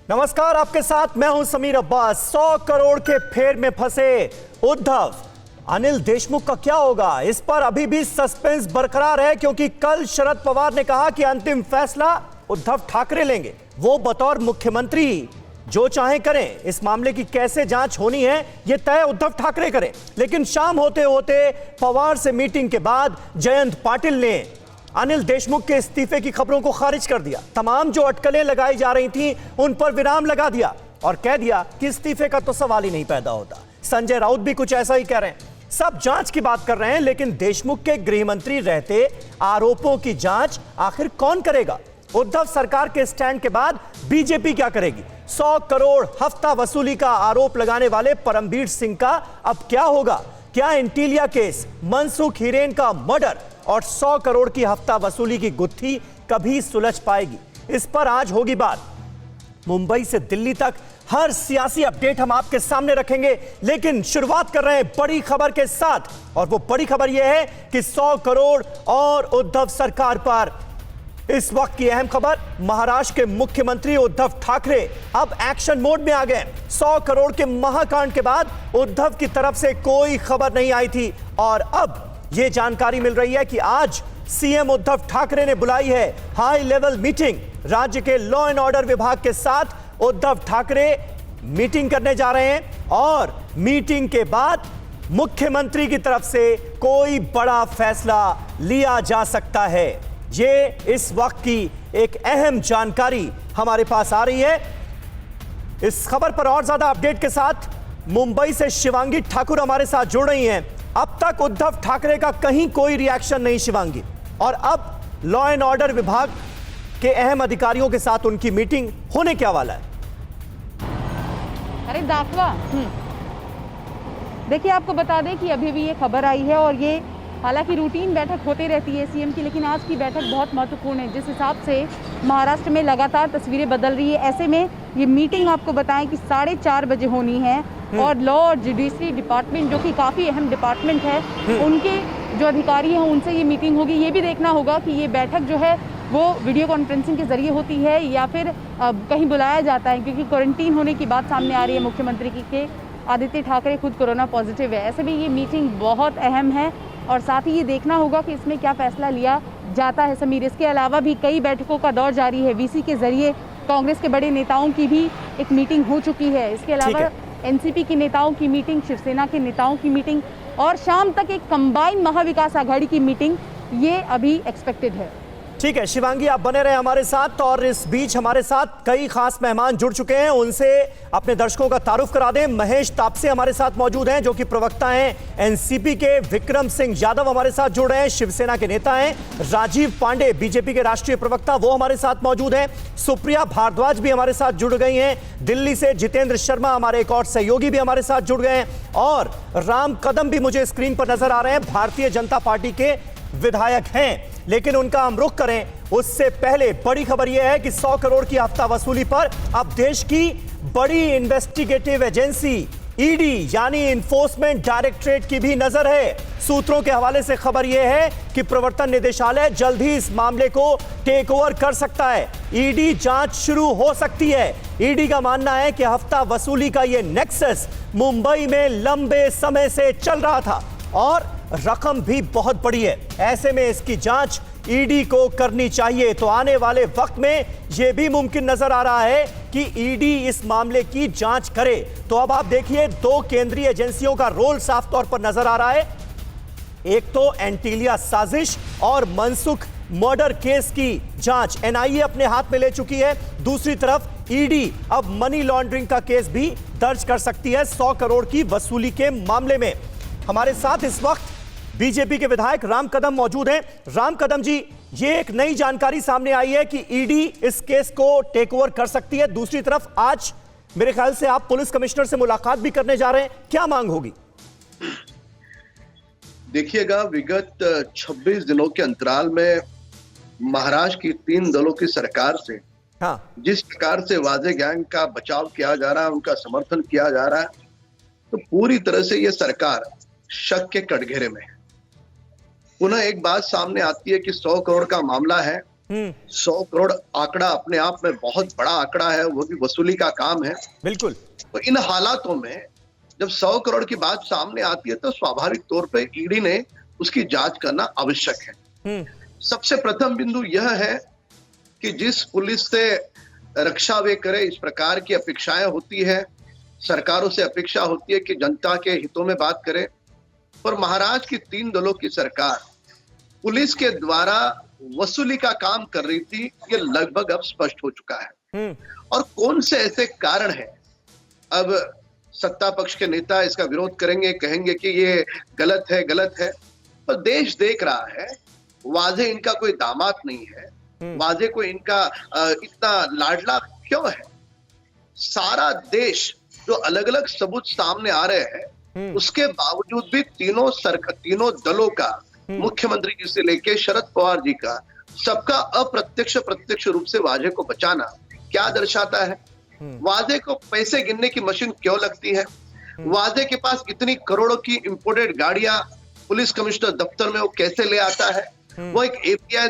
नमस्कार, आपके साथ मैं हूं समीर अब्बास। 100 करोड़ के फेर में फंसे उद्धव, अनिल देशमुख का क्या होगा, इस पर अभी भी सस्पेंस बरकरार है, क्योंकि कल शरद पवार ने कहा कि अंतिम फैसला उद्धव ठाकरे लेंगे। वो बतौर मुख्यमंत्री जो चाहे करें, इस मामले की कैसे जांच होनी है यह तय उद्धव ठाकरे करें। लेकिन शाम होते होते पवार से मीटिंग के बाद जयंत पाटिल ने अनिल देशमुख के इस्तीफे की खबरों को खारिज कर दिया। तमाम जो अटकलें लगाई जा रही थी उन पर विराम लगा दिया और कह दिया कि इस्तीफे का तो सवाल ही नहीं पैदा होता। संजय राउत भी कुछ ऐसा ही कह रहे हैं। सब जांच की बात कर रहे हैं, लेकिन देशमुख के गृह मंत्री रहते आरोपों की जांच आखिर कौन करेगा? उद्धव सरकार के स्टैंड के बाद बीजेपी क्या करेगी? 100 करोड़ हफ्ता वसूली का आरोप लगाने वाले परमबीर सिंह का अब क्या होगा? क्या एंटीलिया केस, मनसुख हिरेन का मर्डर और 100 करोड़ की हफ्ता वसूली की गुत्थी कभी सुलझ पाएगी? इस पर आज होगी बात। मुंबई से दिल्ली तक हर सियासी अपडेट हम आपके सामने रखेंगे, लेकिन शुरुआत कर रहे हैं बड़ी खबर के साथ। और वो बड़ी खबर यह है कि 100 करोड़ और उद्धव सरकार पर इस वक्त की अहम खबर, महाराष्ट्र के मुख्यमंत्री उद्धव ठाकरे अब एक्शन मोड में आ गए। 100 करोड़ के महाकांड के बाद उद्धव की तरफ से कोई खबर नहीं आई थी और अब यह जानकारी मिल रही है कि आज सीएम उद्धव ठाकरे ने बुलाई है हाई लेवल मीटिंग। राज्य के लॉ एंड ऑर्डर विभाग के साथ उद्धव ठाकरे मीटिंग करने जा रहे हैं और मीटिंग के बाद मुख्यमंत्री की तरफ से कोई बड़ा फैसला लिया जा सकता है। ये इस वक्त की एक अहम जानकारी हमारे पास आ रही है। इस खबर पर और ज्यादा अपडेट के साथ मुंबई से शिवांगी ठाकुर हमारे साथ जुड़ रही हैं। अब तक उद्धव ठाकरे का कहीं कोई रिएक्शन नहीं शिवांगी, और अब लॉ एंड ऑर्डर विभाग के अहम अधिकारियों के साथ उनकी मीटिंग होने क्या वाला है? अरे दाखवा, देखिए आपको बता दें कि अभी भी ये खबर आई है और ये हालांकि रूटीन बैठक होती रहती है सीएम की, लेकिन आज की बैठक बहुत महत्वपूर्ण है। जिस हिसाब से महाराष्ट्र में लगातार तस्वीरें बदल रही है, ऐसे में ये मीटिंग आपको बताएं कि 4:30 बजे होनी है और लॉ और जुडिशरी डिपार्टमेंट, जो कि काफ़ी अहम डिपार्टमेंट है, उनके जो अधिकारी हैं उनसे ये मीटिंग होगी। ये भी देखना होगा कि ये बैठक जो है वो वीडियो कॉन्फ्रेंसिंग के जरिए होती है या फिर कहीं बुलाया जाता है, क्योंकि क्वारंटीन होने की बात सामने आ रही है मुख्यमंत्री की के आदित्य ठाकरे खुद कोरोना पॉजिटिव है। ऐसे में ये मीटिंग बहुत अहम है और साथ ही ये देखना होगा कि इसमें क्या फैसला लिया जाता है। समीर, इसके अलावा भी कई बैठकों का दौर जारी है। वीसी के जरिए कांग्रेस के बड़े नेताओं की भी एक मीटिंग हो चुकी है। इसके अलावा एनसीपी के नेताओं की मीटिंग, शिवसेना के नेताओं की मीटिंग और शाम तक एक कंबाइंड महाविकास आघाड़ी की मीटिंग, ये अभी एक्सपेक्टेड है। ठीक है शिवांगी, आप बने रहे हमारे साथ। और इस बीच हमारे साथ कई खास मेहमान जुड़ चुके हैं, उनसे अपने दर्शकों का तारुफ करा दें। महेश तापसे हमारे साथ मौजूद हैं, जो कि प्रवक्ता हैं एनसीपी के। विक्रम सिंह यादव हमारे साथ जुड़ रहे हैं, शिवसेना के नेता हैं। राजीव पांडे, बीजेपी के राष्ट्रीय प्रवक्ता, वो हमारे साथ मौजूद हैं। सुप्रिया भारद्वाज भी हमारे साथ जुड़ गई हैं। दिल्ली से जितेंद्र शर्मा, हमारे एक और सहयोगी, भी हमारे साथ जुड़ गए हैं। और राम कदम भी मुझे स्क्रीन पर नजर आ रहे हैं, भारतीय जनता पार्टी के विधायक हैं। लेकिन उनका हम रुख करें उससे पहले बड़ी खबर यह है कि 100 करोड़ की हफ्ता वसूली पर अब देश की बड़ी इन्वेस्टिगेटिव एजेंसी ईडी यानी इन्फोर्समेंट डायरेक्टरेट की भी नजर है। सूत्रों के हवाले से खबर यह है कि प्रवर्तन निदेशालय जल्द ही इस मामले को टेक ओवर कर सकता है। ईडी जांच शुरू हो सकती है। ईडी का मानना है कि हफ्ता वसूली का यह नेक्सस मुंबई में लंबे समय से चल रहा था और रकम भी बहुत बड़ी है। ऐसे में इसकी जांच ईडी को करनी चाहिए। तो आने वाले वक्त में यह भी मुमकिन नजर आ रहा है कि ईडी इस मामले की जांच करे। तो अब आप देखिए, दो केंद्रीय एजेंसियों का रोल साफ तौर पर नजर आ रहा है। एक तो एंटीलिया साजिश और मनसुख मर्डर केस की जांच एनआईए अपने हाथ में ले चुकी है। दूसरी तरफ ईडी अब मनी लॉन्ड्रिंग का केस भी दर्ज कर सकती है 100 करोड़ की वसूली के मामले में। हमारे साथ इस वक्त बीजेपी के विधायक राम कदम मौजूद हैं। राम कदम जी, ये एक नई जानकारी सामने आई है कि ईडी इस केस को टेक ओवर कर सकती है। दूसरी तरफ आज मेरे ख्याल से आप पुलिस कमिश्नर से मुलाकात भी करने जा रहे हैं, क्या मांग होगी? देखिएगा, विगत 26 दिनों के अंतराल में महाराष्ट्र की 3 दलों की सरकार से जिस प्रकार से वाजे गैंग का बचाव किया जा रहा है, उनका समर्थन किया जा रहा है, तो पूरी तरह से यह सरकार शक के कटघरे में है। पुनः एक बात सामने आती है कि 100 करोड़ का मामला है 100 करोड़ आंकड़ा अपने आप में बहुत बड़ा आंकड़ा है, वो भी वसूली का काम है। बिल्कुल। तो इन हालातों में जब 100 करोड़ की बात सामने आती है तो स्वाभाविक तौर पे ईडी ने उसकी जांच करना आवश्यक है। सबसे प्रथम बिंदु यह है कि जिस पुलिस से रक्षा वे करे, इस प्रकार की अपेक्षाएं होती है, सरकारों से अपेक्षा होती है कि जनता के हितों में बात करे, पर महाराष्ट्र की 3 दलों की सरकार पुलिस के द्वारा वसूली का काम कर रही थी, ये लगभग अब स्पष्ट हो चुका है। और कौन से ऐसे कारण है, अब सत्ता पक्ष के नेता इसका विरोध करेंगे, कहेंगे कि ये गलत है, पर देश देख रहा है वाजे इनका कोई दामाद नहीं है, वाजे को इनका इतना लाडला क्यों है। सारा देश जो अलग अलग सबूत सामने आ रहे हैं, उसके बावजूद भी तीनों दलों का, मुख्यमंत्री जी से लेके शरद पवार जी का, सबका अप्रत्यक्ष प्रत्यक्ष रूप से वाजे को बचाना क्या दर्शाता है। वाजे को पैसे गिनने की मशीन क्यों लगती है, वाजे के पास इतनी करोड़ों की इंपोर्टेड गाड़ियां पुलिस कमिश्नर दफ्तर में वो कैसे ले आता है। वो एक एपीआई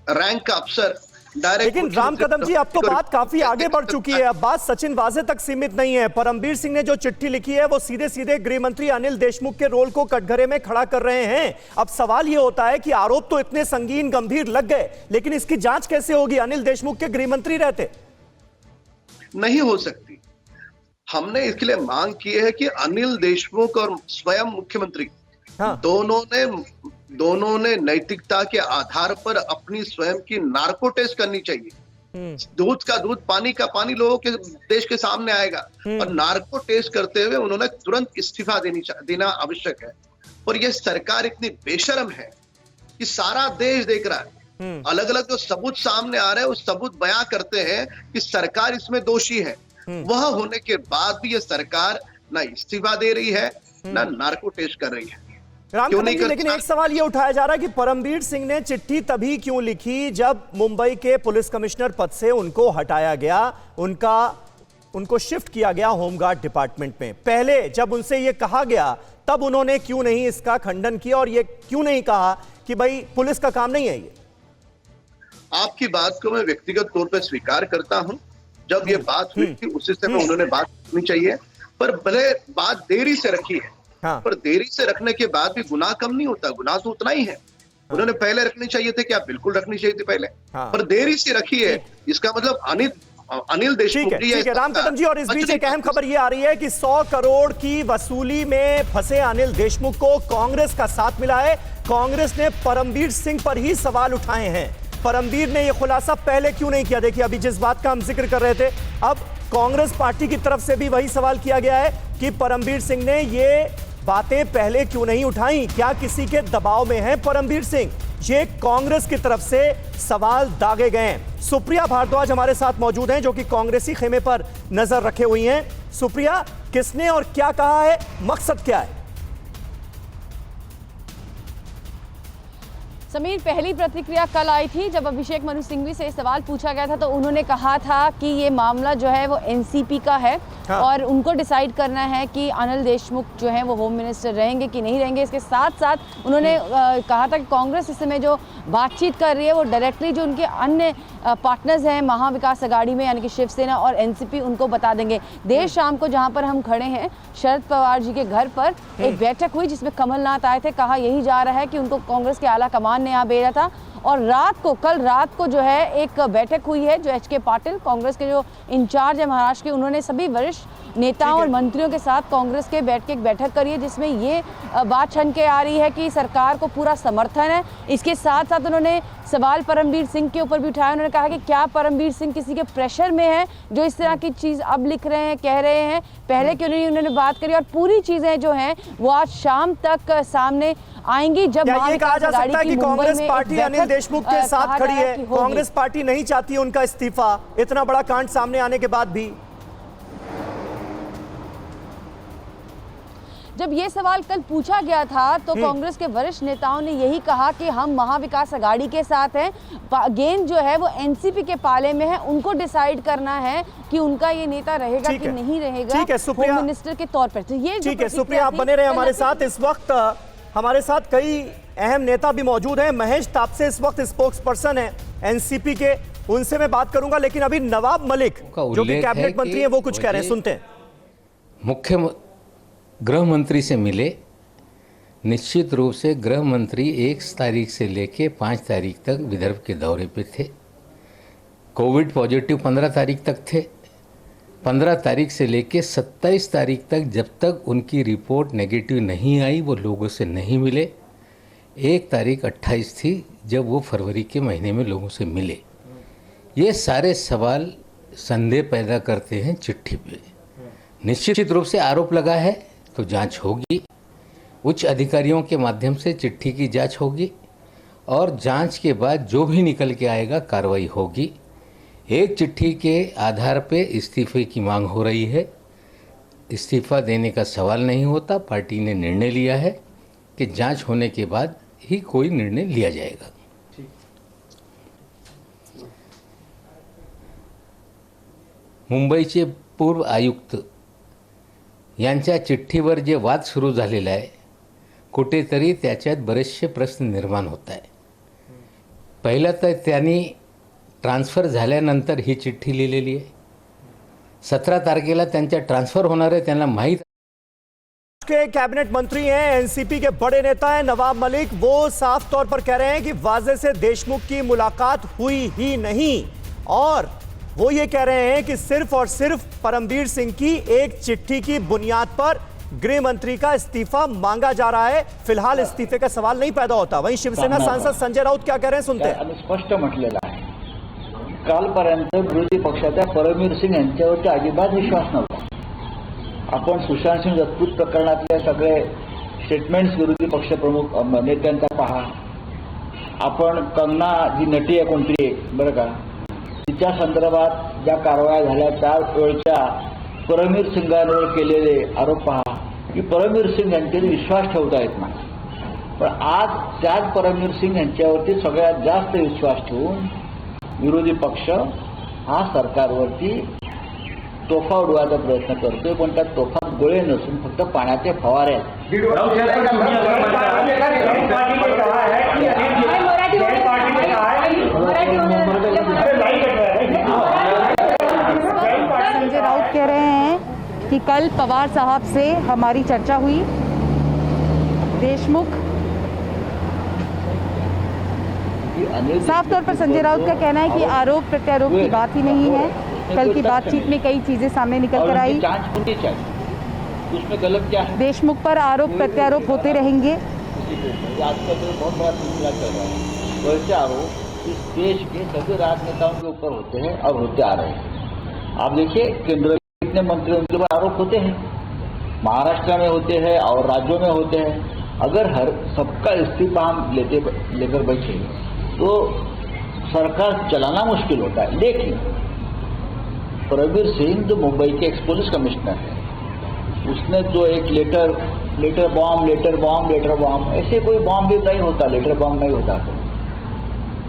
रैंक का अफसर डायरेक्ट। लेकिन राम कदम जी, अब तो बात काफी आगे बढ़ चुकी है, अब बात सचिन वाजे तक सीमित नहीं है। परमबीर सिंह ने जो चिट्ठी लिखी है वो सीधे सीधे गृह मंत्री अनिल देशमुख के रोल को कटघरे में खड़ा कर रहे हैं। अब सवाल ये होता है कि आरोप तो इतने संगीन गंभीर लग गए, लेकिन इसकी जांच कैसे होगी अनिल देशमुख के गृह मंत्री रहते? नहीं हो सकती। हमने इसके लिए मांग की है कि अनिल देशमुख और स्वयं मुख्यमंत्री दोनों ने नैतिकता के आधार पर अपनी स्वयं की नार्को टेस्ट करनी चाहिए। दूध का दूध, पानी का पानी लोगों के देश के सामने आएगा, और नार्को टेस्ट करते हुए उन्होंने तुरंत इस्तीफा देना आवश्यक है। और यह सरकार इतनी बेशर्म है कि सारा देश देख रहा है, अलग अलग जो सबूत सामने आ रहे हैं उस सबूत बयां करते हैं कि सरकार इसमें दोषी है। वह होने के बाद भी यह सरकार ना इस्तीफा दे रही है, ना नार्को टेस्ट कर रही है। लेकिन एक सवाल ये उठाया जा रहा है कि परमबीर सिंह ने चिट्ठी तभी क्यों लिखी जब मुंबई के पुलिस कमिश्नर पद से उनको हटाया गया, उनको शिफ्ट किया गया होमगार्ड डिपार्टमेंट में। पहले जब उनसे ये कहा गया तब उन्होंने क्यों नहीं इसका खंडन किया और ये क्यों नहीं कहा कि भाई पुलिस का काम नहीं है ये? आपकी बात को मैं व्यक्तिगत तौर पर स्वीकार करता हूं। जब ये बात हुई थी उसी समय उन्होंने बात करनी चाहिए, पर भले बात देरी से रखी है। पर देरी से रखने के बाद भी गुनाह कम नहीं होता, गुनाह तो उतना ही है। उन्होंने पहले रखनी चाहिए थे, क्या बिल्कुल रखनी चाहिए थी पहले, पर देरी से रखी है, इसका मतलब अनिल देशमुख जी। ठीक है राम कदम जी, और इस बीच एक अहम खबर ये आ रही है कि 100 करोड़ की वसूली में फंसे अनिल देशमुख को कांग्रेस का साथ मिला है। कांग्रेस ने परमबीर सिंह पर ही सवाल उठाए हैं। परमबीर ने यह खुलासा पहले क्यों नहीं किया? देखिए, अभी जिस बात का हम जिक्र कर रहे थे, अब कांग्रेस पार्टी की तरफ से भी वही सवाल किया गया है कि परमबीर सिंह ने ये बातें पहले क्यों नहीं उठाई? क्या किसी के दबाव में है परमबीर सिंह? ये कांग्रेस की तरफ से सवाल दागे गए हैं। सुप्रिया भारद्वाज हमारे साथ मौजूद हैं, जो कि कांग्रेसी खेमे पर नजर रखे हुई हैं। सुप्रिया, किसने और क्या कहा है, मकसद क्या है? समीर, पहली प्रतिक्रिया कल आई थी जब अभिषेक मनु सिंघवी से सवाल पूछा गया था, तो उन्होंने कहा था कि ये मामला जो है वो एनसीपी का है और उनको डिसाइड करना है कि अनिल देशमुख जो है वो होम मिनिस्टर रहेंगे कि नहीं रहेंगे। इसके साथ साथ उन्होंने कहा था कि कांग्रेस इस समय जो बातचीत कर रही है वो डायरेक्टली जो उनके अन्य पार्टनर्स हैं महाविकास अघाड़ी में, यानी कि शिवसेना और एनसीपी, उनको बता देंगे। देर शाम को जहां पर हम खड़े हैं शरद पवार जी के घर पर एक बैठक हुई जिसमें कमलनाथ आए थे। कहा यही जा रहा है कि उनको कांग्रेस के आला कमान ने यहाँ भेजा था, और कल रात को जो है एक बैठक हुई है जो एच के पाटिल, कांग्रेस के जो इंचार्ज है महाराष्ट्र के, उन्होंने सभी वरिष्ठ नेताओं और मंत्रियों के साथ कांग्रेस के बैठ के एक बैठक करी है जिसमें ये बात छन के आ रही है कि सरकार को पूरा समर्थन है। इसके साथ साथ उन्होंने सवाल परमबीर सिंह के ऊपर भी उठाया। उन्होंने कहा कि क्या परमबीर सिंह किसी के प्रेशर में है जो इस तरह की चीज़ अब लिख रहे हैं, कह रहे हैं? पहले क्यों नहीं उन्होंने बात करी? और पूरी चीज़ें जो हैं वो आज शाम तक सामने आएंगी जब ये कहा जा सकता है कि कांग्रेस पार्टी अनिल देशमुख के साथ खड़ी है। कांग्रेस पार्टी नहीं चाहती उनका इस्तीफा, इतना बड़ा कांड सामने आने के बाद भी। जब ये सवाल कल पूछा गया था तो कांग्रेस के वरिष्ठ नेताओं ने यही कहा कि हम महाविकास अघाड़ी के साथ हैं। गेंद जो है वो एनसीपी के पाले में है, उनको डिसाइड करना है कि उनका ये नेता रहेगा कि नहीं रहेगा होम मिनिस्टर के तौर पर। तो ये ठीक है सुप्रिया, आप बने रहे हमारे साथ। इस वक्त हमारे साथ कई अहम नेता भी मौजूद हैं। महेश तापसे इस वक्त स्पोक्स पर्सन है एनसीपी के, उनसे मैं बात करूंगा, लेकिन अभी नवाब मलिक जो कि कैबिनेट मंत्री हैं वो कुछ कह रहे हैं, सुनते हैं। मुख्य गृह मंत्री से मिले, निश्चित रूप से गृह मंत्री 1 तारीख से लेके 5 तारीख तक विदर्भ के दौरे पे थे। कोविड पॉजिटिव 15 तारीख तक थे। 15 तारीख से लेके 27 तारीख तक जब तक उनकी रिपोर्ट नेगेटिव नहीं आई वो लोगों से नहीं मिले। 1 तारीख 28 थी जब वो फरवरी के महीने में लोगों से मिले। ये सारे सवाल संदेह पैदा करते हैं चिट्ठी पे। निश्चित रूप से आरोप लगा है तो जांच होगी, उच्च अधिकारियों के माध्यम से चिट्ठी की जांच होगी और जांच के बाद जो भी निकल के आएगा कार्रवाई होगी। एक चिट्ठी के आधार पे इस्तीफे की मांग हो रही है। इस्तीफा देने का सवाल नहीं होता। पार्टी ने निर्णय लिया है कि जांच होने के बाद ही कोई निर्णय लिया जाएगा। मुंबईचे पूर्व आयुक्त यांच्या चिठ्ठीवर जे वाद सुरू झालेला आहे, कुठेतरी त्याच्यात बरेचसे प्रश्न निर्माण होत आहे। पहिला तर त्यांनी ट्रान्सफर झाल्यानंतर ही चिठ्ठी लिहिलेली आहे। 17 तारखेला त्यांच्या ट्रान्सफर होणार आहे, त्यांना माहीत के कैबिनेट मंत्री हैं, एनसीपी के बड़े नेता हैं नवाब मलिक। वो साफ तौर पर कह रहे हैं कि वाजे से देशमुख की मुलाकात हुई ही नहीं और वो ये कह रहे हैं कि सिर्फ और सिर्फ परमबीर सिंह की एक चिट्ठी की बुनियाद पर गृह मंत्री का इस्तीफा मांगा जा रहा है। फिलहाल इस्तीफे का सवाल नहीं पैदा होता। वहीं शिवसेना सांसद संजय राउत क्या कह रहे हैं, सुनते हैं। स्पष्ट म्हटलेलं आहे, कालपर्यंत विरोधी पक्षाच्या परमबीर सिंग यांच्यावरती अजिबात विश्वास नव्हता। आपण सुशांत सिंग राजपूत प्रकरणातले सगळे स्टेटमेंट्स विरोधी पक्ष प्रमुख नेत्यांचा पहा। आपण कंगना जी नटी आहे कोणती बरं का, तिच्या संदर्भात ज्या कारवाया झाल्या त्यावेळच्या परमबीर सिंगांवर केलेले आरोप पहा की परमबीर सिंग यांच्यावर विश्वास ठेवता येत नाही। पण आज त्याच परमबीर सिंग यांच्यावरती सगळ्यात जास्त विश्वास ठेवून विरोधी पक्ष हा सरकारवरती तोफा उडवायचा प्रयत्न करतोय, पण त्या तोफात गोळे नसून फक्त पाण्याचे फवारे आहेत। संजय राउत कह रहे हैं कि कल पवार साहब से हमारी चर्चा हुई। देशमुख साफ तौर पर संजय राउत का कहना है कि आरोप प्रत्यारोप की बात ही नहीं है। कल की बातचीत में कई चीजें सामने निकल कर आई। जांच होनी चाहिए, उसमें गलत क्या है। देशमुख पर आरोप प्रत्यारोप होते रहेंगे। आजकल तो बहुत बड़ा सिलसिला चल रहा है। वैसे आरोप इस देश के सभी राजनेताओं के ऊपर होते हैं और होते आ रहे हैं। आप देखिए केंद्र में कितने मंत्री उनके ऊपर आरोप होते हैं, महाराष्ट्र में होते हैं और राज्यों में होते हैं। अगर हर सबका इस्तीफा हम लेकर बैठे तो सरकार चलाना मुश्किल होता है। लेकिन परमबीर सिंह जो मुंबई के एक्स पुलिस कमिश्नर है, उसने जो एक लेटर बॉम्ब ऐसे कोई बॉम्ब भी नहीं होता, लेटर बॉम्ब नहीं होता, तो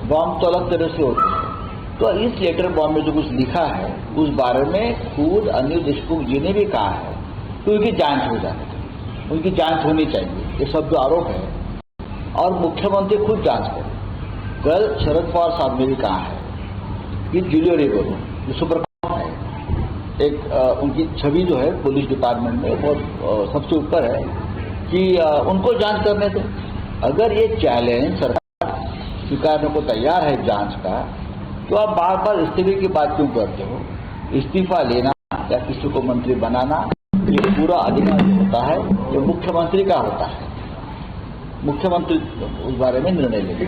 बॉम्ब तो अलग तरह से होते हैं। तो इस लेटर बॉम्ब में जो कुछ लिखा है उस बारे में खुद अनिल देशमुख जी ने भी कहा है कि उनकी जांच हो जाए, उनकी जांच होनी चाहिए। ये सब जो आरोप है और मुख्यमंत्री खुद जांच करें। कल शरद पवार साहब ने भी कहा है कि जूलियो रेगोलो जो सुपर एक उनकी छवि जो है पुलिस डिपार्टमेंट में बहुत सबसे ऊपर है कि उनको जांच करने दें। अगर ये चैलेंज सरकार स्वीकारने को तैयार है जांच का, तो आप बार बार इस्तीफे की बात क्यों करते हो। इस्तीफा लेना या किसी को मंत्री बनाना ये पूरा अधिकार होता है, ये मुख्यमंत्री का होता है। मुख्यमंत्री उस बारे में निर्णय लेंगे।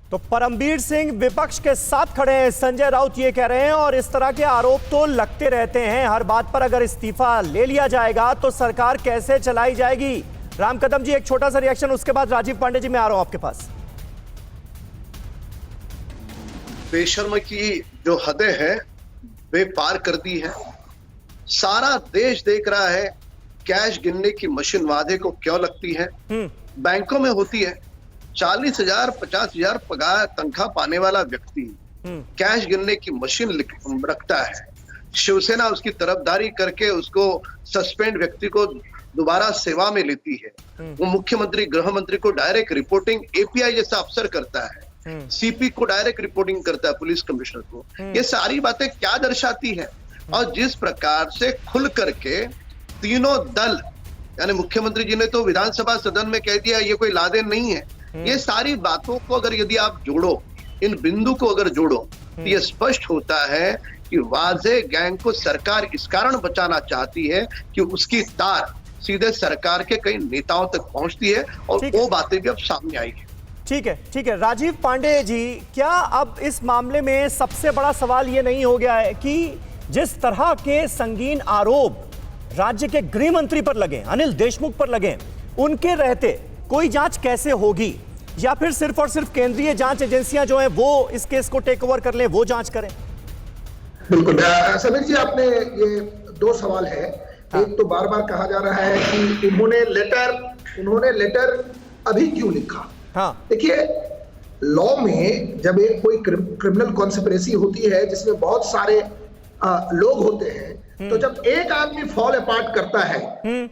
तो परमबीर सिंह विपक्ष के साथ खड़े हैं, संजय राउत ये कह रहे हैं। और इस तरह के आरोप तो लगते रहते हैं हर बात पर। अगर इस्तीफा ले लिया जाएगा तो सरकार कैसे चलाई जाएगी। राम कदम जी एक छोटा सा रिएक्शन, उसके बाद राजीव पांडे जी मैं आ रहा हूं आपके पास। बेशर्म की जो हदें हैं वे पार कर दी है। सारा देश देख रहा है कैश गिनने की मशीन वादे को क्यों लगती है। बैंकों में होती है। 40,000 50,000 पगार तनख्वाह पाने वाला व्यक्ति कैश गिनने की मशीन रखता है। शिवसेना उसकी तरफदारी करके उसको सस्पेंड व्यक्ति को दोबारा सेवा में लेती है, वो मुख्यमंत्री गृह मंत्री को डायरेक्ट रिपोर्टिंग एपीआई जैसा अफसर करता है, सीपी को डायरेक्ट रिपोर्टिंग करता है, पुलिस कमिश्नर को, ये सारी बातें क्या दर्शाती है? और जिस प्रकार से खुल करके तीनों दल, यानी मुख्यमंत्री जी ने तो विधानसभा सदन में कह दिया ये कोई लादेन नहीं है, ये सारी बातों को अगर यदि आप जोड़ो, इन बिंदु को अगर जोड़ो, तो ये स्पष्ट होता है कि वाजे गैंग को सरकार इस कारण बचाना चाहती है कि उसकी तार सीधे सरकार के कई नेताओं तक पहुंचती है, और वो बातें भी अब सामने आई है। ठीक है। राजीव पांडे जी, क्या अब इस मामले में सबसे बड़ा सवाल ये नहीं हो गया है कि जिस तरह के संगीन आरोप राज्य के गृह मंत्री पर लगे, अनिल देशमुख पर लगे, उनके रहते कोई जांच कैसे होगी? या फिर सिर्फ और सिर्फ केंद्रीय जांच एजेंसियां जो हैं वो इस केस को टेक ओवर कर लें, वो जांच करें? बिल्कुल समीर जी, आपने ये दो सवाल है। एक तो बार बार कहा जा रहा है कि उन्होंने लेटर अभी क्यों लिखा। देखिए, लॉ में जब एक कोई क्रिमिनल कॉन्स्पिरेसी होती है जिसमें बहुत सारे लोग होते हैं, तो जब एक आदमी फॉल अपार्ट करता है,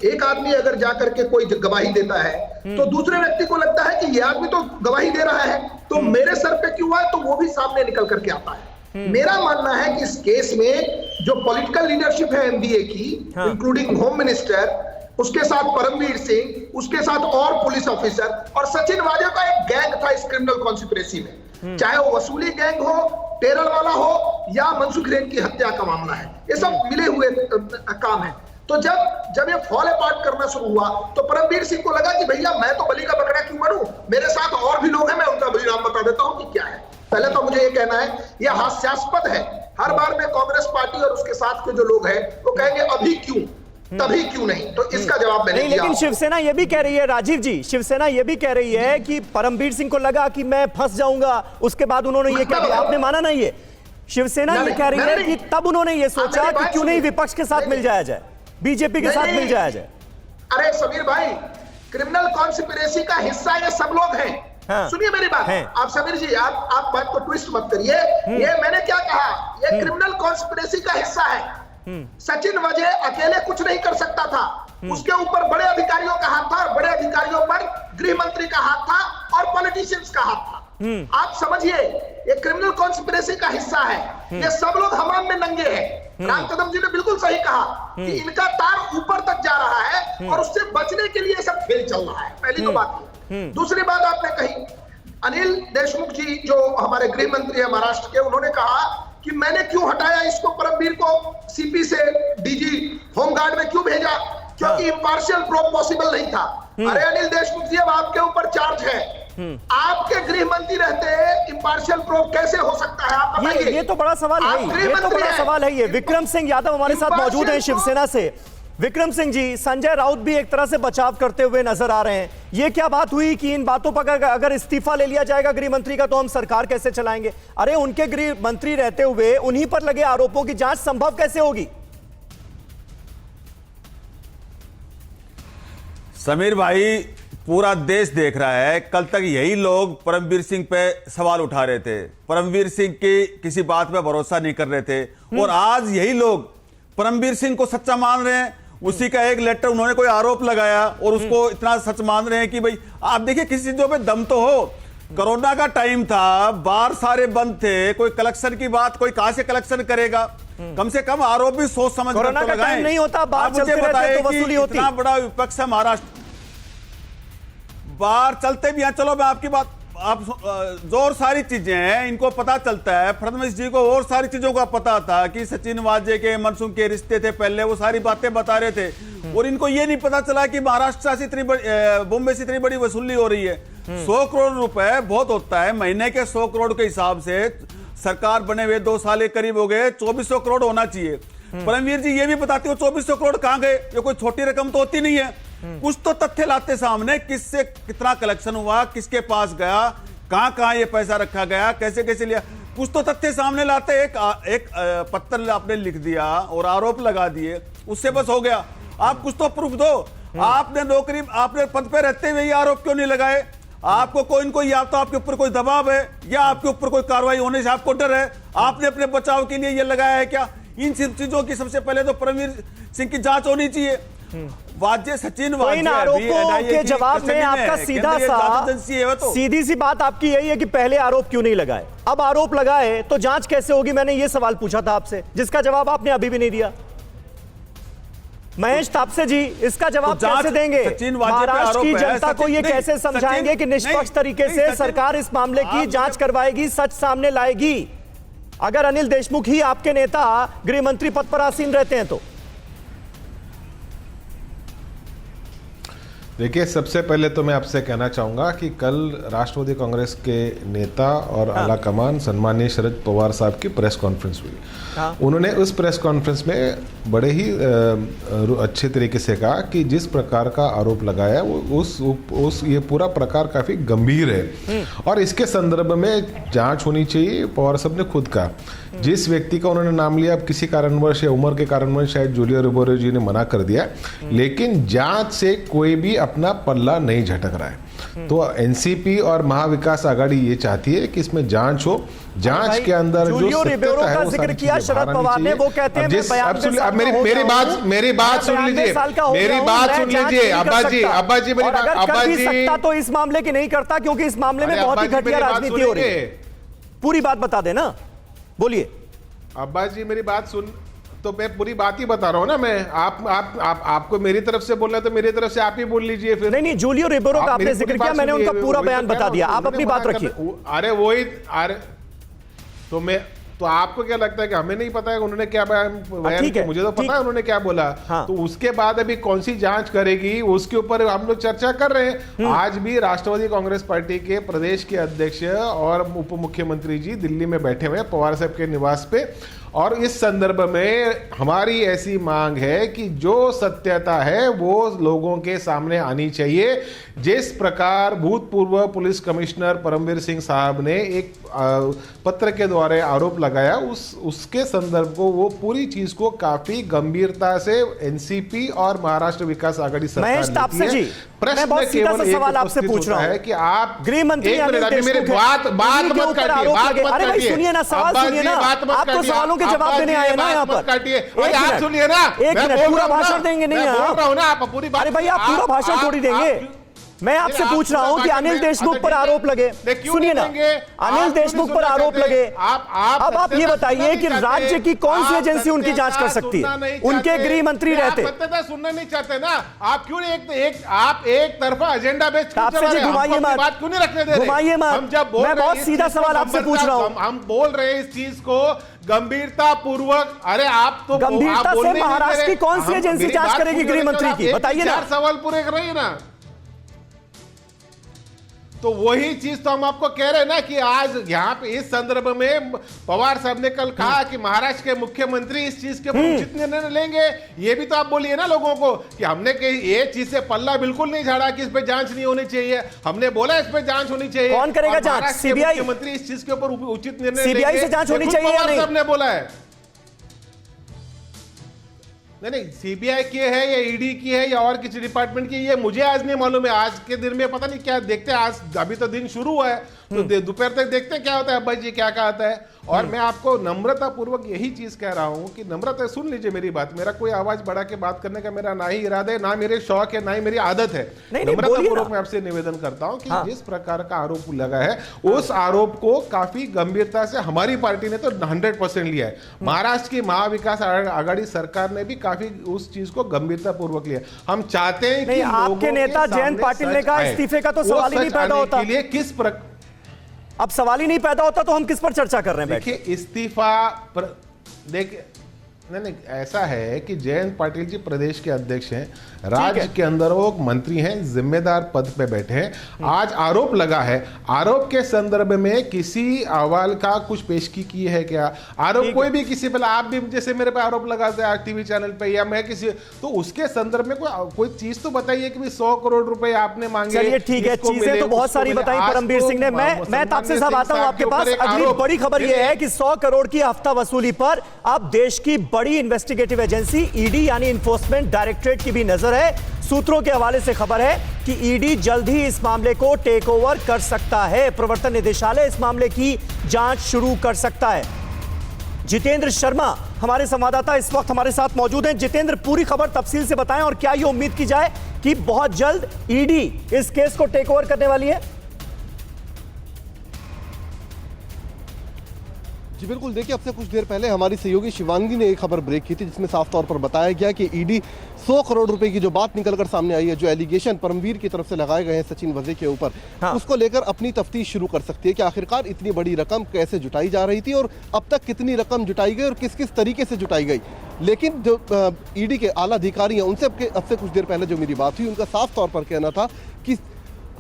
एक आदमी अगर जाकर के कोई गवाही देता है, तो दूसरे व्यक्ति को लगता है कि ये आदमी तो गवाही दे रहा है, तो मेरे सर पे क्यों है, तो वो भी सामने निकल करके आता है। मेरा मानना है कि इस केस में जो पॉलिटिकल लीडरशिप है एनडीए की, इंक्लूडिंग होम मिनिस्टर, उसके साथ परमवीर सिंह, उसके साथ और पुलिस ऑफिसर, और सचिन वाजे का एक गैंग था इस क्रिमिनल कॉन्स्पिरेसी में, चाहे वो वसूली गैंग हो, टेरर वाला हो, या मनसुख हिरेन की हत्या का मामला है, ये सब मिले हुए काम है। तो जब ये फॉल अपार्ट करना शुरू हुआ, तो परमवीर सिंह को लगा कि भैया मैं तो बलि का बकरा क्यों बनूं, मेरे साथ और भी लोग हैं, मैं उनका बलिदान बता देता हूं कि क्या है। पहले तो मुझे ये कहना है, ये हास्यास्पद है। हर बार में कांग्रेस पार्टी और उसके साथ के जो लोग हैं वो कहेंगे अभी क्यों, तभी क्यों नहीं, तो इसका जवाब मैंने दिया। लेकिन शिवसेना ये भी कह रही है, राजीव जी, शिवसेना ये भी कह रही है कि परमवीर सिंह को लगा कि मैं फंस जाऊंगा, उसके बाद उन्होंने ये कह दिया। आपने माना नहीं, ये शिवसेना ये कह रही है कि तब उन्होंने ये सोचा कि क्यों नहीं विपक्ष के साथ मिल जाया जाए, बीजेपी के साथ मिल जाया जाए। अरे समीर भाई, क्रिमिनल कॉन्स्पिरेसी का हिस्सा ये सब लोग हैं। सुनिए मेरी बात, आप समीर जी, आप बात को ट्विस्ट मत करिए। ये मैंने क्या कहा, ये क्रिमिनल कॉन्स्पिरेसी का हिस्सा है। सचिन वाजे अकेले कुछ नहीं कर सकता था, उसके ऊपर बड़े अधिकारियों का हाथ था, और बड़े अधिकारियों पर गृह मंत्री का हाथ था और पॉलिटिशियंस का हाथ था। आप समझिए, ये क्रिमिनल कॉन्स्पिरेसी का हिस्सा है। ये सब लोग हमाम में नंगे हैं। राम कदम जी ने बिल्कुल सही कहा कि इनका तार ऊपर तक जा रहा है और उससे बचने के लिए सब खेल चल रहा है। पहली तो बात ये। दूसरी बात आपने कही, अनिल देशमुख जी जो हमारे गृह मंत्री है महाराष्ट्र के, उन्होंने कहा कि मैंने क्यों हटाया इसको, परमवीर को सीपी से डीजी होमगार्ड में क्यों भेजा, क्योंकि इम्पार्शियल प्रोब पॉसिबल नहीं था। अरे अनिल देशमुख जी, अब आपके ऊपर चार्ज है, आपके गृह मंत्री रहते इम्पार्शियल प्रोब कैसे हो सकता है, आप बताइए। ये तो बड़ा सवाल है, ये तो बड़ा सवाल है। ये विक्रम सिंह यादव हमारे साथ मौजूद हैं शिवसेना से। विक्रम सिंह जी, संजय राउत भी एक तरह से बचाव करते हुए नजर आ रहे हैं। ये क्या बात हुई कि इन बातों पर अगर इस्तीफा ले लिया जाएगा गृह मंत्री का, तो हम सरकार कैसे चलाएंगे? अरे उनके गृह मंत्री रहते हुए उन्हीं पर लगे आरोपों की जांच संभव कैसे होगी? समीर भाई, पूरा देश देख रहा है, कल तक यही लोग परमवीर सिंह पे सवाल उठा रहे थे, परमवीर सिंह की किसी बात पे भरोसा नहीं कर रहे थे, और आज यही लोग परमवीर सिंह को सच्चा मान रहे हैं। उसी का एक लेटर, उन्होंने कोई आरोप लगाया और उसको इतना सच मान रहे हैं कि भाई आप देखिए, किसी चीजों पे दम तो हो। कोरोना का टाइम था, बार सारे बंद थे, कोई कलेक्शन की बात, कोई कहां से कलेक्शन करेगा? कम से कम आरोप भी सोच समझ कर तो लगाएं। नहीं होता, बार चलते रहते तो वसूली होती। इतना बड़ा विपक्ष है महाराष्ट्र, बार चलते भी हैं। चलो मैं आपकी बात, आप जोर सारी चीजें हैं, इनको पता चलता है। फडणवीस जी को और सारी चीजों का पता था कि सचिन वाजे के मनसुख के रिश्ते थे, पहले वो सारी बातें बता रहे थे, और इनको ये नहीं पता चला कि महाराष्ट्र से इतनी बॉम्बे से इतनी बड़ी वसूली हो रही है। 100 करोड़ रुपए बहुत होता है, महीने के 100 करोड़ के हिसाब से सरकार बने हुए 2 साल के करीब हो गए, 2400 करोड़ होना चाहिए। परमवीर जी ये भी बताते हो 2400 करोड़ कहां गए, ये कोई छोटी रकम तो होती नहीं है। कुछ तो तथ्य लाते सामने, किससे कितना कलेक्शन हुआ, किसके पास गया, कहां कहां ये पैसा रखा गया, कैसे कैसे लिया, कुछ तो तथ्य सामने लाते। एक पत्र आपने लिख दिया और आरोप लगा दिए, उससे बस हो गया। आप कुछ तो प्रूफ दो। आपने नौकरी, आपने पद पे रहते हुए ये आरोप क्यों नहीं लगाए? आपको कोई न कोई, या तो आपके ऊपर कोई दबाव है, या आपके ऊपर कोई कार्रवाई होने से आपको डर है। आपने अपने बचाव के लिए ये लगाया है क्या? इन सब चीजों की सबसे पहले तो परमवीर सिंह की जांच होनी चाहिए। वाजे सचिन तो इन आरोपों के जवाब में आपका सीधी सी बात आपकी यही है कि पहले आरोप क्यों नहीं लगाए, अब आरोप लगाए तो जांच कैसे होगी? मैंने ये सवाल पूछा था आपसे, जिसका जवाब आपने अभी भी नहीं दिया। महेश तापसे जी, इसका जवाब कैसे देंगे? महाराष्ट्र की जनता को ये कैसे समझाएंगे कि निष्पक्ष तरीके से सरकार इस मामले की जांच करवाएगी, सच सामने लाएगी, अगर अनिल देशमुख ही आपके नेता गृह मंत्री पद पर आसीन रहते हैं तो? देखिए, सबसे पहले तो मैं आपसे कहना चाहूँगा कि कल राष्ट्रवादी कांग्रेस के नेता और आला कमान सन्माननीय शरद पवार साहब की प्रेस कॉन्फ्रेंस हुई। उन्होंने उस प्रेस कॉन्फ्रेंस में बड़े ही अच्छे तरीके से कहा कि जिस प्रकार का आरोप लगाया वो ये पूरा प्रकार काफ़ी गंभीर है और इसके संदर्भ में जांच होनी चाहिए। पवार साहब ने खुद कहा, जिस व्यक्ति का उन्होंने नाम लिया, अब किसी कारणवश या उम्र के कारणवश शायद जूलियो रोबरो जी ने मना कर दिया, लेकिन जांच से कोई भी अपना पल्ला नहीं झटक रहा है। तो एनसीपी और महाविकास आघाड़ी ये चाहती है कि इसमें जांच हो, जांच के अंदर जो सत्यता है वो जिक्र किया शरद पवार ने, वो कहते हैं मेरी बात सुन लीजिए, अब्बा जी सकता तो इस मामले की नहीं करता, क्योंकि इस मामले में बहुत ही घटिया राजनीति हो रही है। पूरी बात बता देना, बोलिए। अब्बा जी मेरी बात सुन, तो मैं पूरी बात ही बता रहा हूँ ना। मैं आपको मेरी तरफ से बोलना तो मेरी तरफ से आप ही बोल लीजिए फिर। नहीं, जूलियो रोबरो का आपने जिक्र किया, मैंने उनका पूरा बयान बता दिया, आप अपनी बात रखिए। अरे तो आपको क्या लगता है कि हमें नहीं पता है उन्होंने क्या बयान किया? मुझे तो पता है उन्होंने क्या बोला। तो उसके बाद अभी कौन सी जांच करेगी उसके ऊपर हम लोग चर्चा कर रहे हैं। आज भी राष्ट्रवादी कांग्रेस पार्टी के प्रदेश के अध्यक्ष और उप मुख्यमंत्री जी दिल्ली में बैठे हुए हैं पवार साहब के निवास पे, और इस संदर्भ में हमारी ऐसी मांग है कि जो सत्यता है वो लोगों के सामने आनी चाहिए। जिस प्रकार भूतपूर्व पुलिस कमिश्नर परमवीर सिंह साहब ने एक पत्र के द्वारा आरोप लगाया, उसके संदर्भ को, वो पूरी चीज को काफी गंभीरता से एनसीपी और महाराष्ट्र विकास आघाड़ी सरकार लेती है। प्रश्न केवल एक सवाल आपसे पूछ रहा है कि आप गृह मंत्री मेरे बात मत काटिए, सुनिए ना, सवाल सुनिए ना, आपको सवालों के जवाब देने आए ना यहाँ पर। आप सुनिए ना, एक मिनट, पूरा भाषण देंगे नहीं आप? अरे भाई, आप पूरा भाषण थोड़ी देंगे। मैं आपसे पूछ रहा हूं कि अनिल देशमुख पर आरोप लगे, सुनिए ना, अनिल देशमुख पर आरोप लगे, अब आप ये बताइए कि राज्य की कौन सी एजेंसी उनकी जांच कर सकती है? उनके गृह मंत्री रहते। सत्यता सुनना नहीं चाहते ना आप? क्यों आप एक तरफा एजेंडा बेस्ड घुमाइए मत, बात क्यों नहीं रखने दे रहे? घुमाइए मत, मैं बहुत सीधा सवाल आपसे पूछ रहा हूँ। हम बोल रहे हैं इस चीज को गंभीरता पूर्वक। अरे आप तो गंभीरता से महाराष्ट्र की कौन सी एजेंसी जांच करेगी गृह मंत्री की? बताइए ना। 4 सवाल पूरे कर रही है ना, तो वही चीज तो हम आपको कह रहे हैं ना कि आज यहाँ पे इस संदर्भ में पवार साहब ने कल कहा कि महाराष्ट्र के मुख्यमंत्री इस चीज के ऊपर उचित निर्णय लेंगे। ये भी तो आप बोलिए ना लोगों को कि हमने ये चीज से पल्ला बिल्कुल नहीं झाड़ा कि इस पे जांच नहीं होनी चाहिए, हमने बोला इस पे जांच होनी चाहिए। कौन करेगा जांच? सीबीआई? मुख्यमंत्री इस चीज के ऊपर उचित निर्णय सीबीआई से जांच होनी चाहिए या नहीं? सबने बोला है। नहीं, सीबीआई की है या ईडी की है या और किसी डिपार्टमेंट की, ये मुझे आज नहीं मालूम है। आज के दिन में पता नहीं क्या देखते हैं, आज अभी तो दिन शुरू हुआ है तो दोपहर तक देखते हैं क्या होता है, अब्बा जी क्या कहता है। और मैं आपको नम्रता पूर्वक यही चीज कह रहा हूं कि नम्रता सुन लीजिए मेरी बात। मेरा कोई आवाज बढ़ा के बात करने का मेरा ना ही इरादा है, ना मेरे शौक है, ना ही मेरी आदत है। नम्रता पूर्वक मैं आपसे निवेदन करता हूं कि जिस प्रकार का आरोप लगा है उस आरोप को काफी गंभीरता से हमारी पार्टी ने तो 100% लिया है। महाराष्ट्र की महाविकास आघाड़ी सरकार ने भी काफी उस चीज को गंभीरता पूर्वक लिया। हम चाहते हैं कि आपके नेता जयंत पाटिल ने कहा इस्तीफे का तो सवाल ही नहीं पैदा होता। किस प्रकार अब सवाल ही नहीं पैदा होता तो हम किस पर चर्चा कर रहे हैं? देखिए, इस्तीफा देखिए, नहीं ऐसा है कि जयंत पाटिल जी प्रदेश के अध्यक्ष हैं, राज्य के अंदर वो मंत्री हैं, जिम्मेदार पद पे बैठे हैं। आज आरोप लगा है, आरोप के संदर्भ में किसी अहवाल का कुछ पेशगी की है क्या? आरोप कोई भी किसी पे, आप भी जैसे मेरे पे आरोप लगाते हैं टीवी चैनल पे या मैं किसी, तो उसके संदर्भ में कोई चीज तो बताइए कि 100 करोड़ रुपए आपने मांगे। चलिए ठीक है, चीजें तो बहुत सारी बताई परमवीर सिंह ने। मैं तापसे साहब आता हूं आपके पास। अगली बड़ी खबर यह है कि 100 करोड़ की हफ्ता वसूली पर अब देश की बड़ी इन्वेस्टिगेटिव एजेंसी ईडी यानी इन्फोर्समेंट डायरेक्टरेट की भी नजर है। सूत्रों के हवाले से खबर है कि ईडी जल्द ही इस मामले को टेक ओवर कर सकता है। प्रवर्तन निदेशालय इस मामले की जांच शुरू कर सकता है। जितेंद्र शर्मा हमारे संवाददाता इस वक्त हमारे साथ मौजूद हैं। जितेंद्र, पूरी खबर तफसील से बताएं और क्या ये उम्मीद की जाए कि बहुत जल्द ईडी इस केस को टेक ओवर करने वाली है? जी बिल्कुल, देखिए अब से कुछ देर पहले हमारी सहयोगी शिवांगी ने एक खबर ब्रेक की थी जिसमें साफ तौर पर बताया गया कि ईडी 100 करोड़ रुपए की जो बात निकलकर सामने आई है, जो एलिगेशन परमवीर की तरफ से लगाए गए हैं सचिन वजे के ऊपर, उसको लेकर अपनी तफ्तीश शुरू कर सकती है कि आखिरकार इतनी बड़ी रकम कैसे जुटाई जा रही थी और अब तक कितनी रकम जुटाई गई और किस किस तरीके से जुटाई गई। लेकिन जो ईडी के आला अधिकारी हैं उनसे अब से कुछ देर पहले जो मेरी बात हुई, उनका साफ तौर पर कहना था कि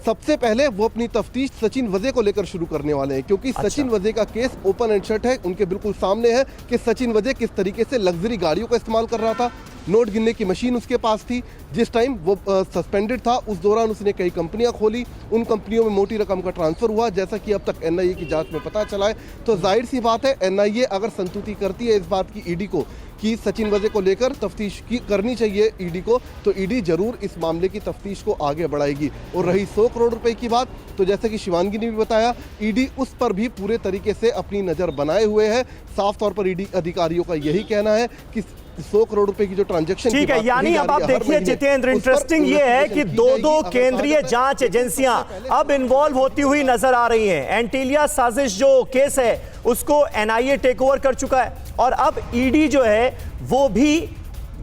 सबसे पहले वो अपनी तफ्तीश सचिन वजे को लेकर शुरू करने वाले हैं, क्योंकि सचिन वजे का केस ओपन एंड शट है। उनके बिल्कुल सामने है कि सचिन वजे किस तरीके से लग्जरी गाड़ियों का इस्तेमाल कर रहा था। नोट गिनने की मशीन उसके पास थी। जिस टाइम वो सस्पेंडेड था उस दौरान उसने कई कंपनियां खोली, उन कंपनियों में मोटी रकम का ट्रांसफर हुआ, जैसा कि अब तक एनआईए की जांच में पता चला है। तो जाहिर सी बात है, एनआईए अगर संतुष्टि करती है इस बात की ईडी को कि सचिन वजे को लेकर तफ्तीश करनी चाहिए ईडी को, तो ईडी जरूर इस मामले की तफ्तीश को आगे बढ़ाएगी। और रही 100 करोड़ रुपए की बात, तो जैसे कि शिवांगी ने भी बताया, ईडी उस पर भी पूरे तरीके से अपनी नजर बनाए हुए है। साफ तौर पर ईडी अधिकारियों का यही कहना है कि 100 करोड़ रुपए की जो ट्रांजैक्शन, ठीक है, यानी अब आप देखिए जितेंद्र, इंटरेस्टिंग ये है कि दो केंद्रीय जांच एजेंसियां अब इन्वॉल्व होती हुई नजर आ रही हैं। एंटीलिया साजिश जो केस है उसको एनआईए टेक ओवर कर चुका है और अब ईडी जो है वो भी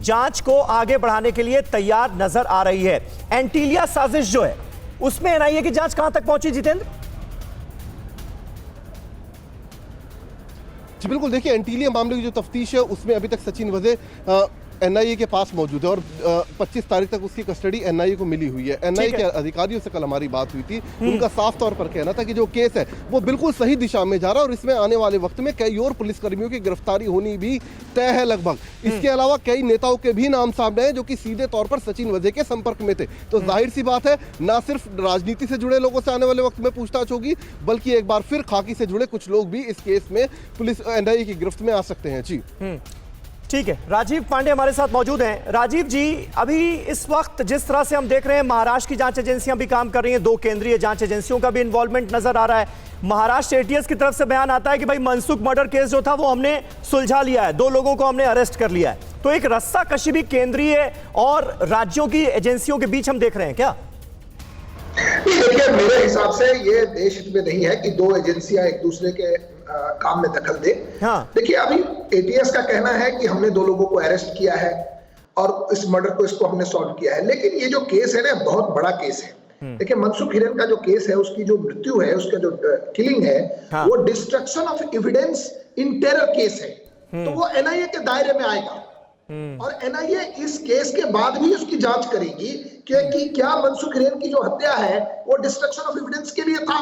जांच को आगे बढ़ाने के लिए तैयार नजर आ रही है। एंटीलिया साजिश जो है उसमें एनआईए की जांच कहां तक पहुंची जितेंद्र? जी बिल्कुल, देखिए एंटीलिया मामले की जो तफ्तीश है उसमें अभी तक सचिन वजे एनआईए के पास मौजूद है और 25 तारीख तक उसकी कस्टडी एनआईए को मिली हुई है। एनआईए के अधिकारियों से कल हमारी बात हुई थी, उनका साफ तौर पर कहना था कि जो केस है वो बिल्कुल सही दिशा में जा रहा है और इसमें आने वाले वक्त में कई और पुलिसकर्मियों की गिरफ्तारी होनी भी तय है लगभग। इसके अलावा कई नेताओं के भी नाम सामने हैं जो कि सीधे तौर पर सचिन वजे के संपर्क में थे। तो जाहिर सी बात है, ना सिर्फ राजनीति से जुड़े लोगों से आने वाले वक्त में पूछताछ होगी, बल्कि एक बार फिर खाकी से जुड़े कुछ लोग भी इस केस में पुलिस एनआईए की गिरफ्त में आ सकते हैं। जी ठीक है, राजीव पांडे हमारे साथ मौजूद हैं। राजीव जी, अभी इस वक्त जिस तरह से हम देख रहे हैं, महाराष्ट्र की जांच एजेंसियां भी काम कर रही हैं, 2 केंद्रीय जांच एजेंसियों का भी इन्वॉल्वमेंट नजर आ रहा है। महाराष्ट्र एटीएस की तरफ से बयान आता है कि भाई मनसुख मर्डर केस जो था वो हमने सुलझा लिया है, 2 लोगों को हमने अरेस्ट कर लिया है। तो एक रस्सा कशी भी केंद्रीय और राज्यों की एजेंसियों के बीच हम देख रहे हैं क्या? देखिए, मेरे हिसाब से ये देश हित में नहीं है कि 2 एजेंसियां एक दूसरे के काम में दखल दे। देखिए, अभी एटीएस का कहना है कि हमने 2 लोगों को अरेस्ट किया है और इस मर्डर को इसको हमने सॉल्व किया है, लेकिन ये जो केस है ना, बहुत बड़ा केस है। देखिए, मनसुख हिरेन का जो केस है, उसकी जो मृत्यु है, उसका जो किलिंग है, वो destruction of evidence in terror case है, तो वो एनआईए के दायरे में आएगा और एनआईए इस केस के बाद भी उसकी जांच करेगी कि क्या मनसुख हिरेन की जो हत्या है वो डिस्ट्रक्शन ऑफ एविडेंस के लिए था,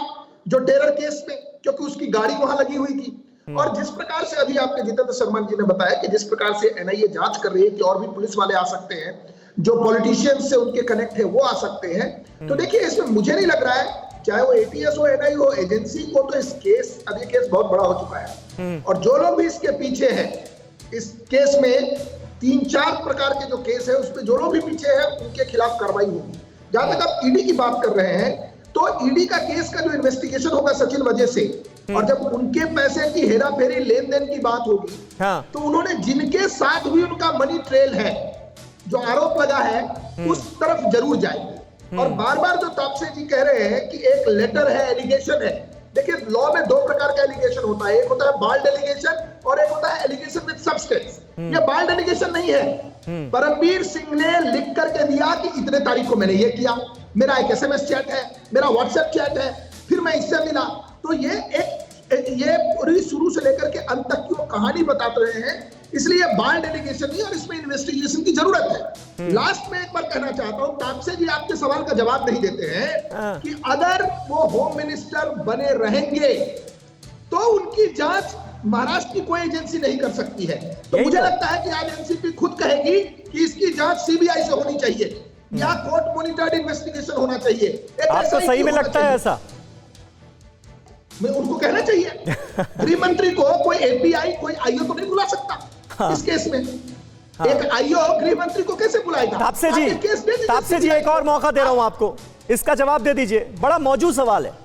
जो टेरर केस में, क्योंकि उसकी गाड़ी वहां लगी हुई थी। और जिस प्रकार से अभी आपके जितेंद्र शर्मा जी ने बताया कि जिस प्रकार से एनआईए जांच कर रही है कि और भी पुलिस वाले आ सकते हैं, जो पॉलिटिशियंस से उनके कनेक्ट है वो आ सकते हैं। तो देखिए, इसमें मुझे नहीं लग रहा है, चाहे वो एटीएस हो, एनआईए हो, एजेंसी को तो इस केस, अब ये केस बहुत बड़ा हो चुका है और जो लोग भी इसके पीछे हैं, इस केस में 3-4 प्रकार के जो केस है उसमें जो लोग भी पीछे हैं उनके खिलाफ कार्रवाई होगी। जहां तक आप ईडी की बात कर रहे हैं, तो ईडी का केस का जो इन्वेस्टिगेशन होगा सचिन वजे से, और जब उनके पैसे की हेरा फेरी लेन देन की बात होगी, तो उन्होंने जिनके साथ भी उनका मनी ट्रेल है, जो आरोप लगा है, उस तरफ जरूर जाएंगे। और बार बार जो तापसे जी कह रहे हैं कि एक लेटर है, एलिगेशन है, देखिए लॉ में 2 प्रकार का एलिगेशन होता है, एक होता है बाल्ड एलिगेशन और एक होता है एलिगेशन विद सब्सटेंस। ये बाल्ड एलिगेशन नहीं है। परमवीर सिंह ने लिख करके दिया कि इतने तारीख को मैंने ये किया, मेरा एक एसएमएस चैट है, मेरा व्हाट्सएप चैट है, फिर मैं इससे मिला। तो ये पूरी शुरू से लेकर के अंत तक की वो कहानी बताते रहे हैं, इसलिए बाल्ड एलिगेशन नहीं और इसमें इन्वेस्टिगेशन की जरूरत है। लास्ट में एक बार कहना चाहता हूं, तापसे जी आपके सवाल का जवाब नहीं देते हैं कि अगर वो होम मिनिस्टर बने रहेंगे तो उनकी जांच महाराष्ट्र की कोई एजेंसी नहीं कर सकती है। तो मुझे लगता है कि आज एनसीपी खुद कहेगी कि इसकी जांच सीबीआई से होनी चाहिए या कोर्ट मॉनिटर्ड इन्वेस्टिगेशन होना चाहिए। आपको सही में लगता है ऐसा? मैं उनको कहना चाहिए, गृह मंत्री को कोई एपीआई, कोई आईओ तो नहीं बुला सकता इस केस में। एक आईओ गृह मंत्री को कैसे बुलाएगा? तापसे जी एक और मौका दे रहा हूं आपको, इसका जवाब दे दीजिए, बड़ा मौजूद सवाल है।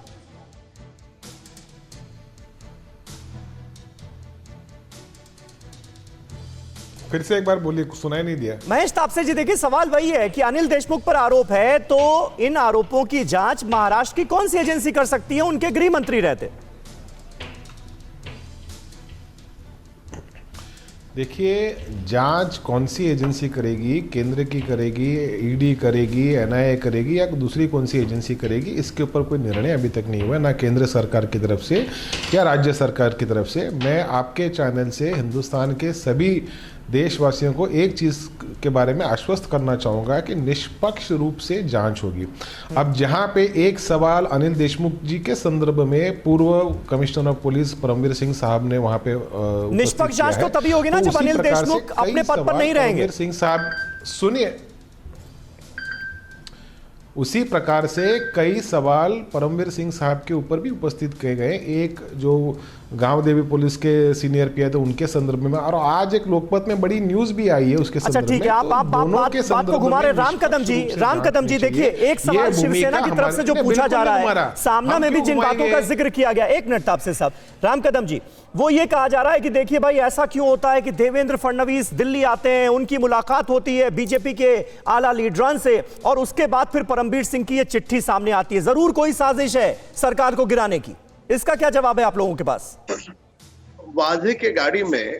फिर से एक बार बोलिए, सुनाई नहीं दिया। महेश तापसे जी, देखिए सवाल वही है कि अनिल देशमुख पर आरोप है, तो इन आरोपों की जांच महाराष्ट्र की कौन सी एजेंसी कर सकती है? उनके गृह मंत्री रहते। देखिए, जांच कौन सी एजेंसी करेगी, केंद्र की करेगी, ईडी करेगी, एनआईए करेगी या दूसरी कौन सी एजेंसी करेगी, इसके ऊपर कोई निर्णय अभी तक नहीं हुआ, ना केंद्र सरकार की तरफ से या राज्य सरकार की तरफ से। मैं आपके चैनल से हिंदुस्तान के सभी देशवासियों को एक चीज़ के बारे में आश्वस्त करना चाहूँगा कि निष्पक्ष रूप से जांच होगी। अब जहाँ पे एक सवाल अनिल देशमुख जी के संदर्भ में पूर्व commissioner of police Paramvir Singh साहब ने वहाँ पे निष्पक्ष जांच तो तभी होगी ना जब अनिल देशमुख अपने पद पर नहीं रहेंगे। परमवीर सिंह साहब, सुनिए, उसी प्रकार से कई सवाल परमवीर सिंह साहब के ऊपर भी उपस्थित किए गए। एक जो गांव देवी पुलिस के सीनियर पीआई थे उनके संदर्भ में, और आज एक लोकमत में बड़ी न्यूज भी आई है उसके संदर्भ में। ठीक है, आप बात को घुमा रहे। राम कदम जी, देखिए एक सवाल शिवसेना की तरफ से जो पूछा जा रहा है, सामना में भी जिन बातों का जिक्र किया गया, एक मिनट आपसे साहब, राम कदम जी, वो ये कहा जा रहा है कि देखिए भाई, ऐसा क्यों होता है कि देवेंद्र फडणवीस दिल्ली आते हैं, उनकी मुलाकात होती है बीजेपी के आला लीडरान से, और उसके बाद फिर परमवीर सिंह की ये चिट्ठी सामने आती है। जरूर कोई साजिश है सरकार को गिराने की। इसका क्या जवाब है आप लोगों के पास? वाजे के गाड़ी में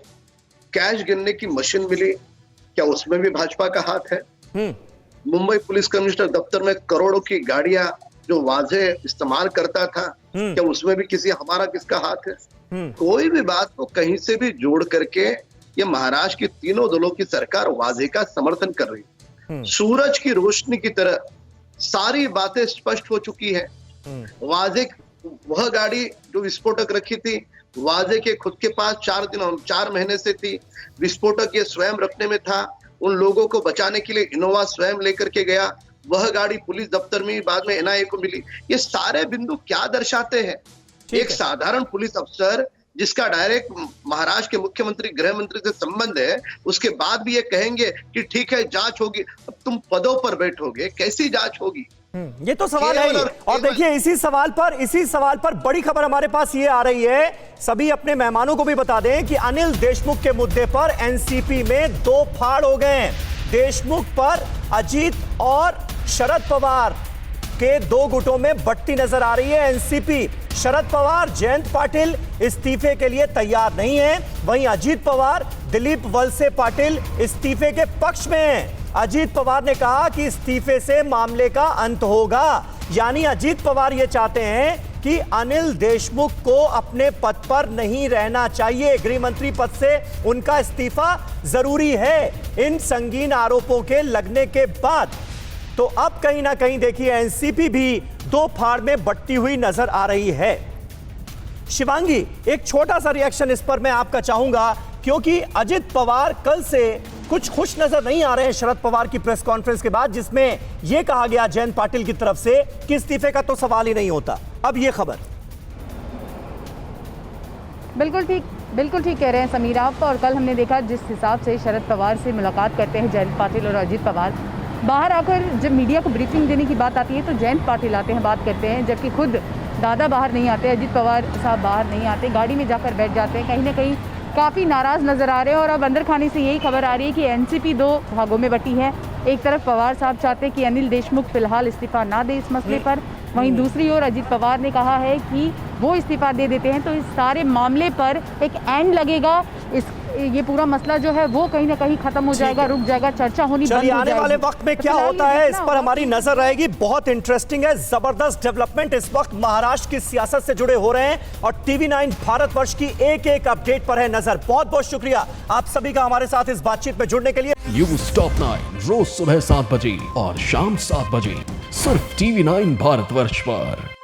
कैश गिनने की मशीन मिली, क्या उसमें भी भाजपा का हाथ है? मुंबई पुलिस कमिश्नर दफ्तर में करोड़ों की गाड़ियां जो वाजे इस्तेमाल करता था, क्या उसमें भी हमारा किसका हाथ है? कोई भी बात को कहीं से भी जोड़ करके ये महाराष्ट्र की तीनों दलों की सरकार वाजे का समर्थन कर रही है। सूरज की रोशनी की तरह सारी बातें स्पष्ट हो चुकी है। वाजे वह गाड़ी जो विस्फोटक रखी थी, वाजे के खुद के पास 4 महीने से थी। विस्फोटक ये स्वयं रखने में था, उन लोगों को बचाने के लिए इनोवा स्वयं लेकर के गया। वह गाड़ी पुलिस दफ्तर में बाद में एनआईए को मिली। ये सारे बिंदु क्या दर्शाते हैं? एक साधारण पुलिस अफसर जिसका डायरेक्ट महाराष्ट्र के मुख्यमंत्री गृह मंत्री से संबंध है, उसके बाद भी ये कहेंगे कि ठीक है जांच होगी। अब तुम पदों पर बैठोगे, कैसी जांच होगी? ये तो सवाल है ही। और देखिए इसी सवाल पर बड़ी खबर हमारे पास ये आ रही है, सभी अपने मेहमानों को भी बता दें कि अनिल देशमुख के मुद्दे पर एनसीपी में 2 फाड़ हो गए हैं। देशमुख पर अजीत और शरद पवार के 2 गुटों में बंटती नजर आ रही है एनसीपी। शरद पवार, जयंत पाटिल इस्तीफे के लिए तैयार नहीं है, वहीं अजीत पवार, दिलीप वलसे पाटिल इस्तीफे के पक्ष में हैं। अजीत पवार ने कहा कि इस्तीफे से मामले का अंत होगा, यानी अजीत पवार ये चाहते हैं कि अनिल देशमुख को अपने पद पर नहीं रहना चाहिए, गृह मंत्री पद से उनका इस्तीफा जरूरी है इन संगीन आरोपों के लगने के बाद। तो अब कहीं ना कहीं देखिए एनसीपी भी 2 फाड़ में बंटती हुई नजर आ रही है। शिवांगी, एक छोटा सा रिएक्शन इस पर मैं आपका चाहूंगा, क्योंकि अजित पवार कल से कुछ खुश नजर नहीं आ रहे हैं शरद पवार की प्रेस कॉन्फ्रेंस के बाद, जिसमें यह कहा गया जयंत पाटिल की तरफ से कि इस्तीफे का तो सवाल ही नहीं होता। अब यह खबर बिल्कुल ठीक कह रहे हैं समीर आप। और कल हमने देखा जिस हिसाब से शरद पवार से मुलाकात करते हैं जयंत पाटिल और अजीत पवार, बाहर आकर जब मीडिया को ब्रीफिंग देने की बात आती है तो जयंत पाटिल आते हैं, बात करते हैं, जबकि खुद दादा बाहर नहीं आते, अजीत पवार साहब बाहर नहीं आते, गाड़ी में जाकर बैठ जाते हैं, कहीं ना कहीं काफ़ी नाराज़ नज़र आ रहे हैं। और अब अंदर खाने से यही खबर आ रही है कि एनसीपी 2 भागों में बटी है। एक तरफ पवार साहब चाहते हैं कि अनिल देशमुख फिलहाल इस्तीफा ना दे इस मसले पर, वहीं दूसरी ओर अजीत पवार ने कहा है कि वो इस्तीफा दे देते हैं तो इस सारे मामले पर एक एंड लगेगा, ये पूरा मसला जो है वो कहीं ना कहीं खत्म हो जाएगा, रुक जाएगा, चर्चा होनी बंद हो जाएगी। आने वाले वक्त में क्या होता है इस पर हमारी नजर रहेगी। बहुत इंटरेस्टिंग है, जबरदस्त डेवलपमेंट इस वक्त महाराष्ट्र की सियासत से जुड़े हो रहे हैं और TV9 भारतवर्ष की एक अपडेट पर है नजर। बहुत बहुत शुक्रिया आप सभी का हमारे साथ इस बातचीत में जुड़ने के लिए। न्यूज़ टॉप 9 रोज सुबह 7 बजे और शाम 7 बजे सिर्फ TV9 भारतवर्ष पर।